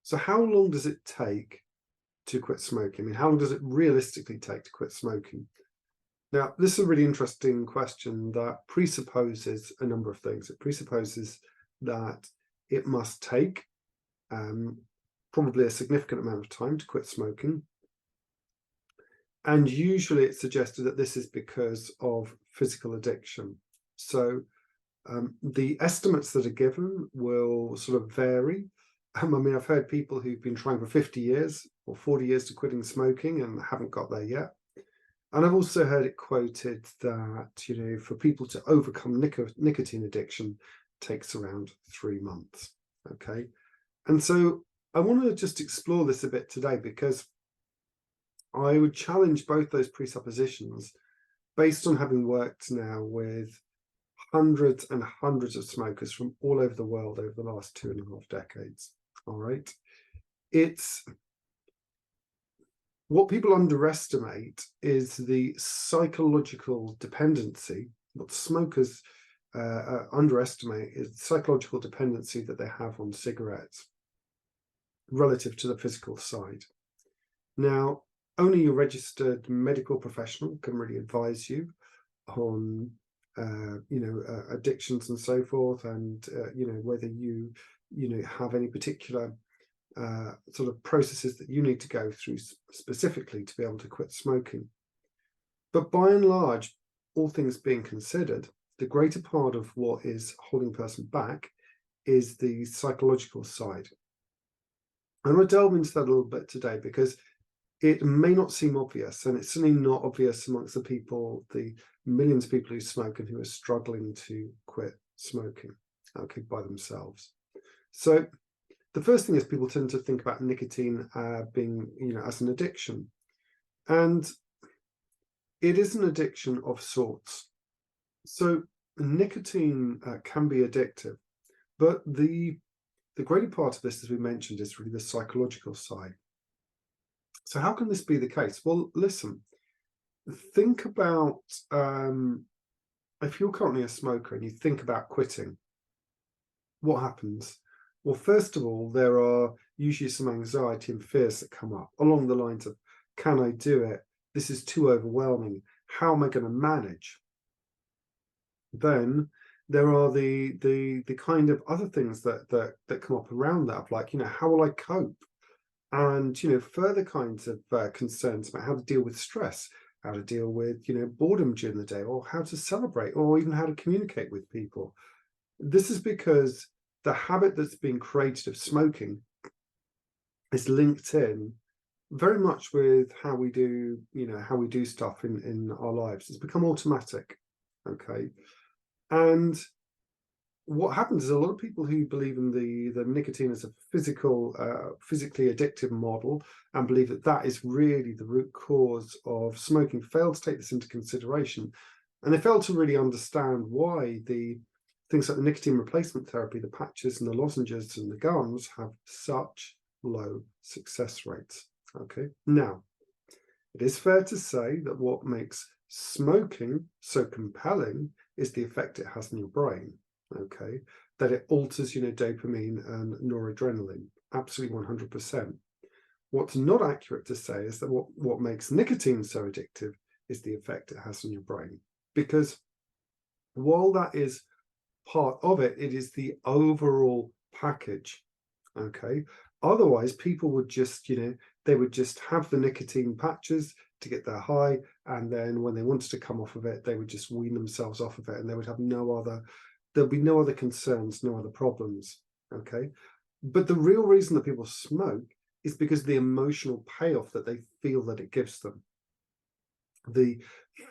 So how long does it take to quit smoking? I mean, how long does it realistically take to quit smoking? Now, this is a really interesting question that presupposes a number of things. It presupposes that it must take probably a significant amount of time to quit smoking. And usually it's suggested that this is because of physical addiction. So the estimates that are given will sort of vary. I mean, I've heard people who've been trying for 50 years or 40 years to quitting smoking and haven't got there yet. And I've also heard it quoted that, you know, for people to overcome nicotine addiction takes around 3 months. Okay. And so I want to just explore this a bit today, because I would challenge both those presuppositions based on having worked now with hundreds and hundreds of smokers from all over the world over the last 2.5 decades. All right. It's what people underestimate is the psychological dependency. What smokers underestimate is the psychological dependency that they have on cigarettes relative to the physical side. Now, only your registered medical professional can really advise you on addictions and so forth, and whether you have any particular sort of processes that you need to go through specifically to be able to quit smoking. But by and large, all things being considered, the greater part of what is holding a person back is the psychological side. And I'll delve into that a little bit today, because it may not seem obvious, and it's certainly not obvious amongst the millions of people who smoke and who are struggling to quit smoking, okay, by themselves. So the first thing is people tend to think about nicotine being, as an addiction. And it is an addiction of sorts. So nicotine can be addictive, but the greater part of this, as we mentioned, is really the psychological side. So how can this be the case? Well, listen, think about if you're currently a smoker and you think about quitting, what happens? Well, first of all, there are usually some anxiety and fears that come up along the lines of, can I do it? This is too overwhelming. How am I going to manage? Then there are the kind of other things that come up around that, like, how will I cope? And, further kinds of concerns about how to deal with stress, how to deal with, boredom during the day, or how to celebrate, or even how to communicate with people. This is because the habit that's been created of smoking is linked in very much with how we do, how we do stuff in our lives. It's become automatic, okay? And what happens is a lot of people who believe in the nicotine as a physically addictive model, and believe that is really the root cause of smoking, fail to take this into consideration. And they fail to really understand why the things like the nicotine replacement therapy, the patches and the lozenges and the gums, have such low success rates. Okay, now, it is fair to say that what makes smoking so compelling is the effect it has on your brain. Okay, that it alters, dopamine and noradrenaline, absolutely 100%. What's not accurate to say is that what makes nicotine so addictive is the effect it has on your brain. Because while that is part of it, it is the overall package. Okay, otherwise people would just, they would just have the nicotine patches to get their high, and then when they wanted to come off of it, they would just wean themselves off of it, and they would have there'll be no other concerns, no other problems. Okay, but the real reason that people smoke is because of the emotional payoff that they feel that it gives them. The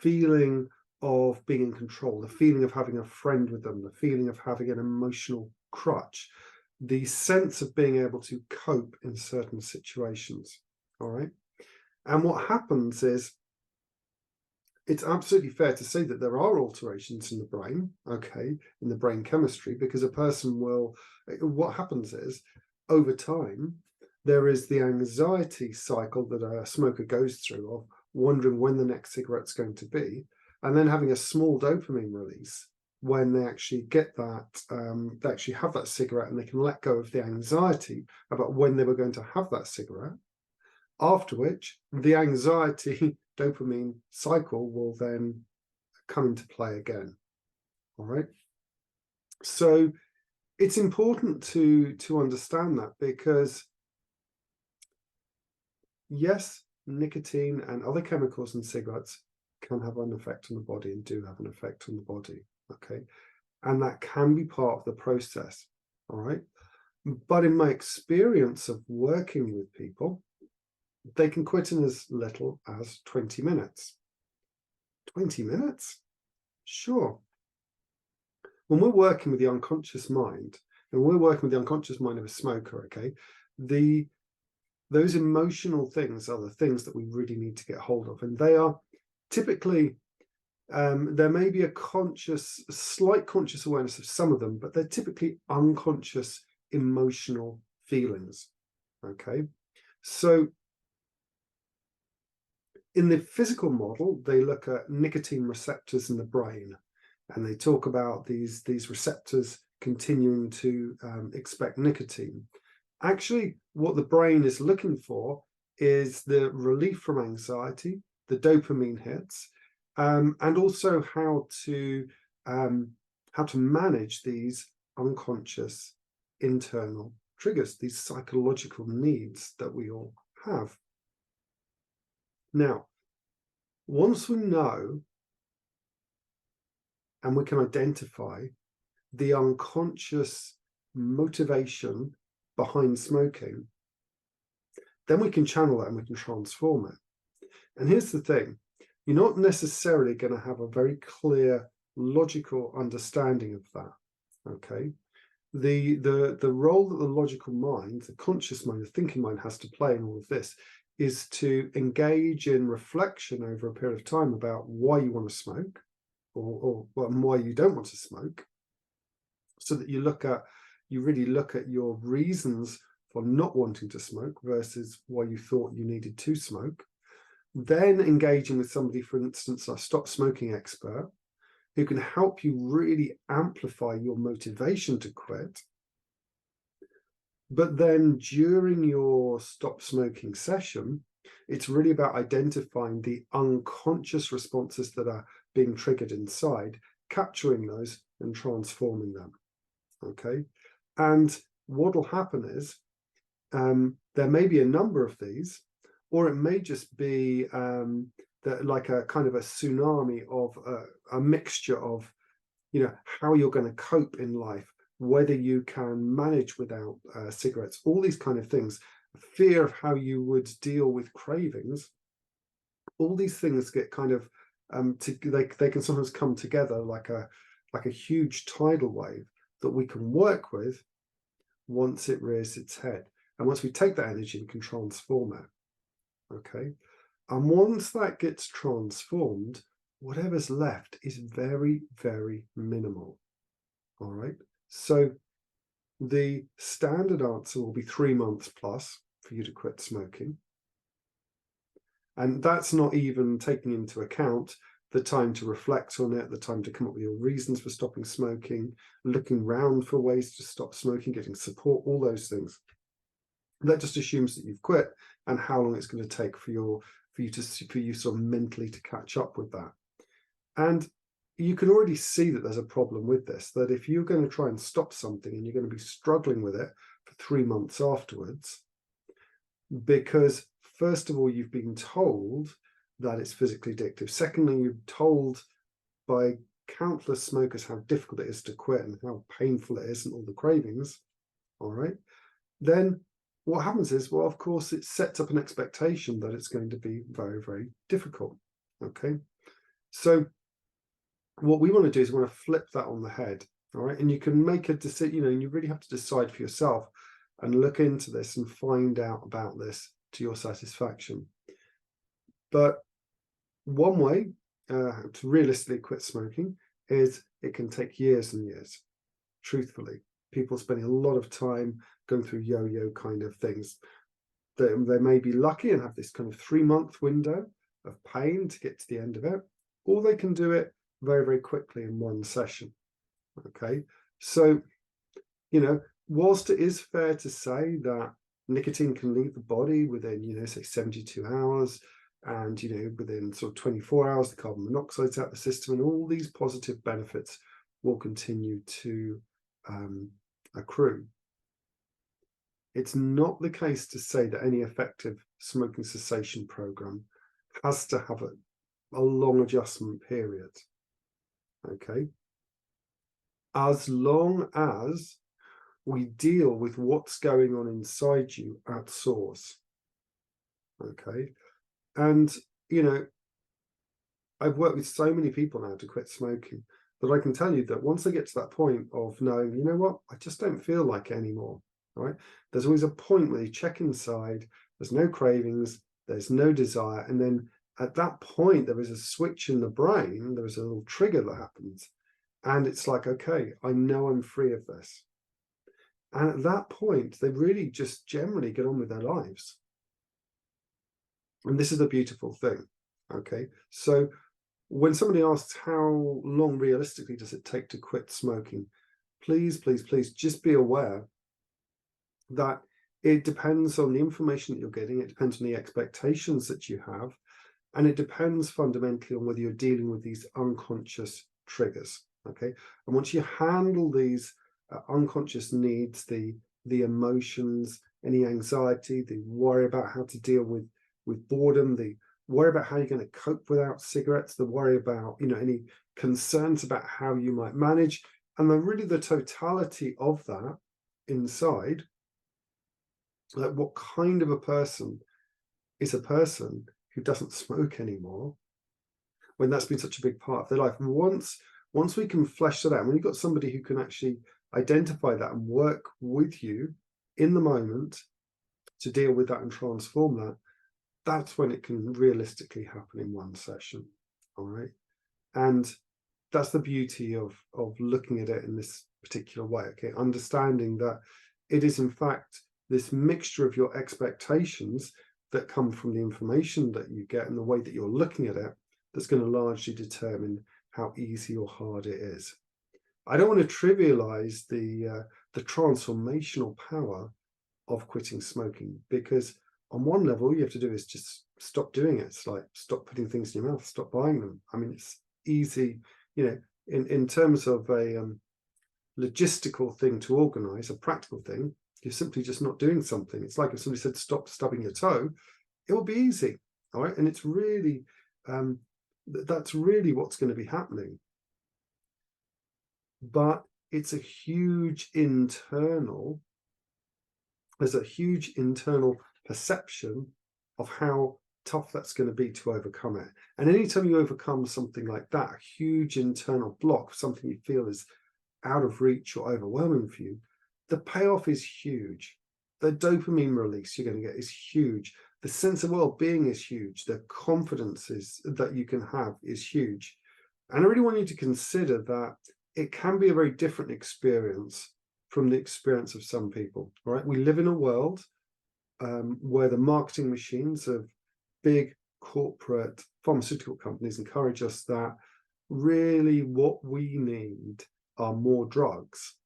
feeling of being in control, the feeling of having a friend with them, the feeling of having an emotional crutch, the sense of being able to cope in certain situations. All right. And what happens is, it's absolutely fair to say that there are alterations in the brain, okay, in the brain chemistry, because a person will, what happens is, over time, there is the anxiety cycle that a smoker goes through of wondering when the next cigarette's going to be, and then having a small dopamine release when they actually get that, they actually have that cigarette, and they can let go of the anxiety about when they were going to have that cigarette, after which the anxiety dopamine cycle will then come into play again. All right. So it's important to understand that, because yes, nicotine and other chemicals in cigarettes can have an effect on the body, and do have an effect on the body. Okay. And that can be part of the process. All right. But in my experience of working with people, they can quit in as little as 20 minutes. 20 minutes? Sure. When we're working with the unconscious mind, and we're working with the unconscious mind of a smoker, okay, those emotional things are the things that we really need to get hold of. And they are typically, there may be a slight conscious awareness of some of them, but they're typically unconscious emotional feelings. Okay. So in the physical model, they look at nicotine receptors in the brain, and they talk about these receptors continuing to expect nicotine. Actually, what the brain is looking for is the relief from anxiety, the dopamine hits, and also how to manage these unconscious internal triggers, these psychological needs that we all have. Now, once we know and we can identify the unconscious motivation behind smoking, then we can channel that and we can transform it. And here's the thing, you're not necessarily going to have a very clear logical understanding of that. Okay. The role that the logical mind, the conscious mind, the thinking mind has to play in all of this is to engage in reflection over a period of time about why you want to smoke, or why you don't want to smoke, so that you really look at your reasons for not wanting to smoke versus why you thought you needed to smoke. Then engaging with somebody, for instance, a stop smoking expert, who can help you really amplify your motivation to quit. But then during your stop smoking session, it's really about identifying the unconscious responses that are being triggered inside, capturing those and transforming them. Okay. And what will happen is, there may be a number of these, or it may just be like a kind of a tsunami of a mixture of, how you're going to cope in life, whether you can manage without cigarettes, all these kind of things, fear of how you would deal with cravings. All these things get kind of they can sometimes come together like a huge tidal wave that we can work with once it rears its head. And once we take that energy, we can transform it. Okay. And once that gets transformed, whatever's left is very, very minimal. All right. So the standard answer will be 3 months plus for you to quit smoking. And that's not even taking into account the time to reflect on it, the time to come up with your reasons for stopping smoking, looking around for ways to stop smoking, getting support, all those things. That just assumes that you've quit and how long it's going to take for you sort of mentally to catch up with that. And you can already see that there's a problem with this, that if you're going to try and stop something and you're going to be struggling with it for 3 months afterwards, because first of all, you've been told that it's physically addictive. Secondly, you're told by countless smokers how difficult it is to quit and how painful it is and all the cravings. All right. Then what happens is, well, of course, it sets up an expectation that it's going to be very, very difficult. Okay. So what we want to do is we want to flip that on the head. All right. And you can make a decision, and you really have to decide for yourself and look into this and find out about this to your satisfaction. But one way to realistically quit smoking is it can take years and years. Truthfully, people spending a lot of time going through yo-yo kind of things. They may be lucky and have this kind of 3-month window of pain to get to the end of it, or they can do it very, very quickly in one session. Okay, so, you know, whilst it is fair to say that nicotine can leave the body within, say 72 hours, and, within sort of 24 hours, the carbon monoxide's out of the system, and all these positive benefits will continue to accrue. It's not the case to say that any effective smoking cessation program has to have a long adjustment period. Okay, as long as we deal with what's going on inside you at source. Okay, and I've worked with so many people now to quit smoking that I can tell you that once they get to that point of knowing, you know what, I just don't feel like it anymore. Right, there's always a point where you check inside, there's no cravings, there's no desire, and then at that point there is a switch in the brain, there is a little trigger that happens, and it's like, okay, I know I'm free of this. And at that point, they really just generally get on with their lives. And this is a beautiful thing. Okay, so when somebody asks how long realistically does it take to quit smoking, please, please, please just be aware that it depends on the information that you're getting, it depends on the expectations that you have, and it depends fundamentally on whether you're dealing with these unconscious triggers. Okay, and once you handle these unconscious needs, the emotions, any anxiety, the worry about how to deal with boredom, the worry about how you're going to cope without cigarettes, the worry about any concerns about how you might manage, and then really the totality of that inside, like what kind of a person is a person who doesn't smoke anymore when that's been such a big part of their life. And once we can flesh that out, when you've got somebody who can actually identify that and work with you in the moment to deal with that and transform that, that's when it can realistically happen in one session. All right, and that's the beauty of looking at it in this particular way. Okay, understanding that it is in fact this mixture of your expectations that come from the information that you get and the way that you're looking at it that's going to largely determine how easy or hard it is. I don't want to trivialize the transformational power of quitting smoking, because on one level you have to do is just stop doing it. It's like stop putting things in your mouth, stop buying them. I mean, it's easy, in terms of a logistical thing to organize, a practical thing. You're simply just not doing something. It's like if somebody said stop stubbing your toe, it will be easy. All right, and it's really that's really what's going to be happening. But it's a huge internal, there's a huge internal perception of how tough that's going to be to overcome it. And anytime you overcome something like that, a huge internal block, something you feel is out of reach or overwhelming for you, the payoff is huge. The dopamine release you're going to get is huge. The sense of well-being is huge. The confidence that you can have is huge. And I really want you to consider that it can be a very different experience from the experience of some people, right? We live in a world where the marketing machines of big corporate pharmaceutical companies encourage us that really what we need are more drugs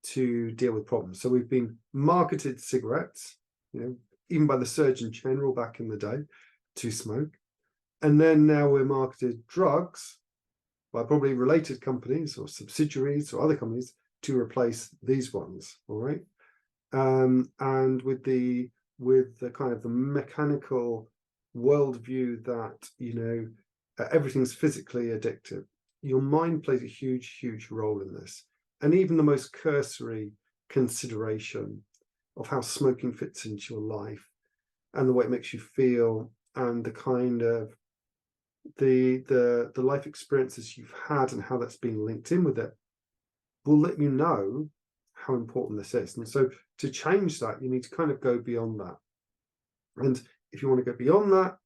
to deal with problems. So we've been marketed cigarettes, even by the Surgeon General back in the day, to smoke. And then now we're marketed drugs by probably related companies or subsidiaries or other companies to replace these ones. All right. And with the kind of the mechanical worldview that, everything's physically addictive, your mind plays a huge, huge role in this. And even the most cursory consideration of how smoking fits into your life and the way it makes you feel and the kind of the life experiences you've had and how that's being linked in with it will let you know how important this is. And so to change that, you need to kind of go beyond that. And if you want to go beyond that,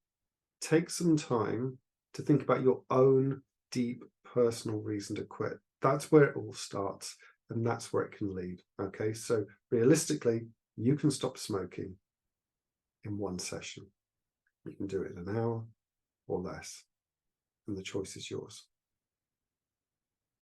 take some time to think about your own deep personal reason to quit. That's where it all starts, and that's where it can lead. Okay, so realistically, you can stop smoking in one session. You can do it in an hour or less, and the choice is yours.